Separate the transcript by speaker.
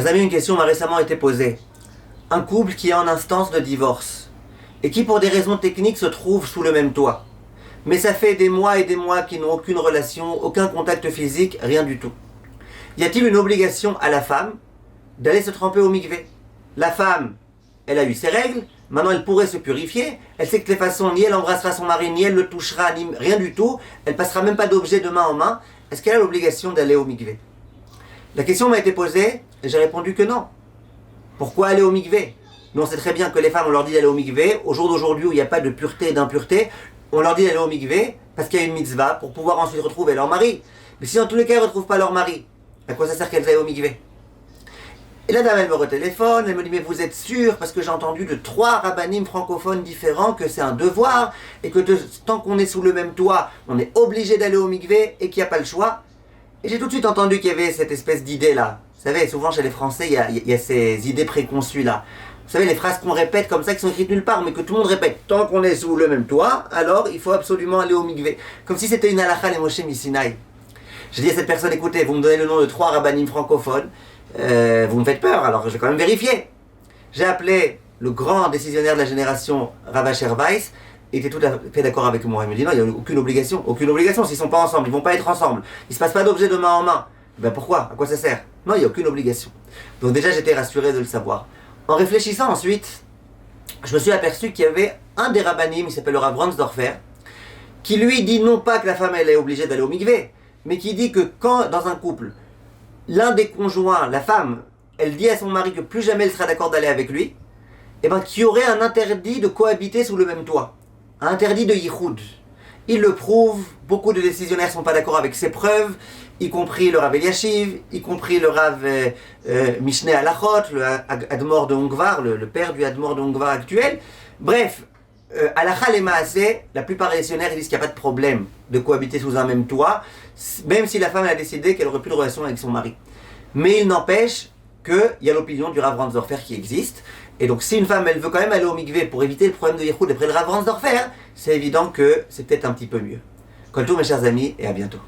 Speaker 1: amis, une question m'a récemment été posée. Un couple qui est en instance de divorce et qui pour des raisons techniques se trouve sous le même toit. Mais ça fait des mois et des mois qu'ils n'ont aucune relation, aucun contact physique, rien du tout. Y a-t-il une obligation à la femme d'aller se tremper au mikvé? La femme, elle a eu ses règles, maintenant elle pourrait se purifier, elle sait que de toute façon ni elle embrassera son mari, ni elle le touchera, ni rien du tout, elle passera même pas d'objet de main en main. Est-ce qu'elle a l'obligation d'aller au mikvé? La question m'a été posée et j'ai répondu que non. Pourquoi aller au mikvé? Nous on sait très bien que les femmes, on leur dit d'aller au mikvé. Au jour d'aujourd'hui où il n'y a pas de pureté et d'impureté, on leur dit d'aller au mikvé parce qu'il y a une mitzvah pour pouvoir ensuite retrouver leur mari. Mais si dans tous les cas ils ne retrouvent pas leur mari, à quoi ça sert qu'elles aillent au mikvé? Et la dame elle me retéléphone, elle me dit mais vous êtes sûr? Parce que j'ai entendu de 3 rabbinim francophones différents que c'est un devoir et que tant qu'on est sous le même toit, on est obligé d'aller au mikvé et qu'il n'y a pas le choix. Et j'ai tout de suite entendu qu'il y avait cette espèce d'idée là. Vous savez, souvent chez les Français, il y a ces idées préconçues là. Vous savez, les phrases qu'on répète comme ça, qui sont écrites nulle part, mais que tout le monde répète. Tant qu'on est sous le même toit, alors il faut absolument aller au mikvé. Comme si c'était une halakha les Moshe Misinaï. J'ai dit à cette personne, écoutez, vous me donnez le nom de 3 rabbinim francophones, vous me faites peur, alors je vais quand même vérifier. J'ai appelé le grand décisionnaire de la génération, Rav Asher Weiss, il était tout à fait d'accord avec moi. Il me dit non, il n'y a aucune obligation, s'ils ne sont pas ensemble, ils ne vont pas être ensemble. Il ne se passe pas d'objet de main en main. Ben pourquoi? À quoi ça sert? Non, il n'y a aucune obligation. Donc déjà, j'étais rassuré de le savoir. En réfléchissant ensuite, je me suis aperçu qu'il y avait un des rabbinim, il s'appelle le Rav Ransdorfer, qui lui dit non pas que la femme elle est obligée d'aller au mikvé, mais qui dit que quand, dans un couple, l'un des conjoints, la femme, elle dit à son mari que plus jamais elle sera d'accord d'aller avec lui, et ben qu'il y aurait un interdit de cohabiter sous le même toit. Un interdit de yichud. Il le prouve, beaucoup de décisionnaires ne sont pas d'accord avec ces preuves, y compris le Rav Eliashiv, y compris le Rav Mishneh Halachot, le Admor de Ongvar, le père du Admor de Ongvar actuel. Bref, Halacha les Maaseh, la plupart des décisionnaires disent qu'il n'y a pas de problème de cohabiter sous un même toit, même si la femme a décidé qu'elle n'aurait plus de relation avec son mari. Mais il n'empêche qu'il y a l'opinion du Rav Ransdorfer qui existe. Et donc si une femme elle veut quand même aller au mikvé pour éviter le problème de yichud après le Rav Ransdorfer, c'est évident que c'est peut-être un petit peu mieux. Kol tov mes chers amis et à bientôt.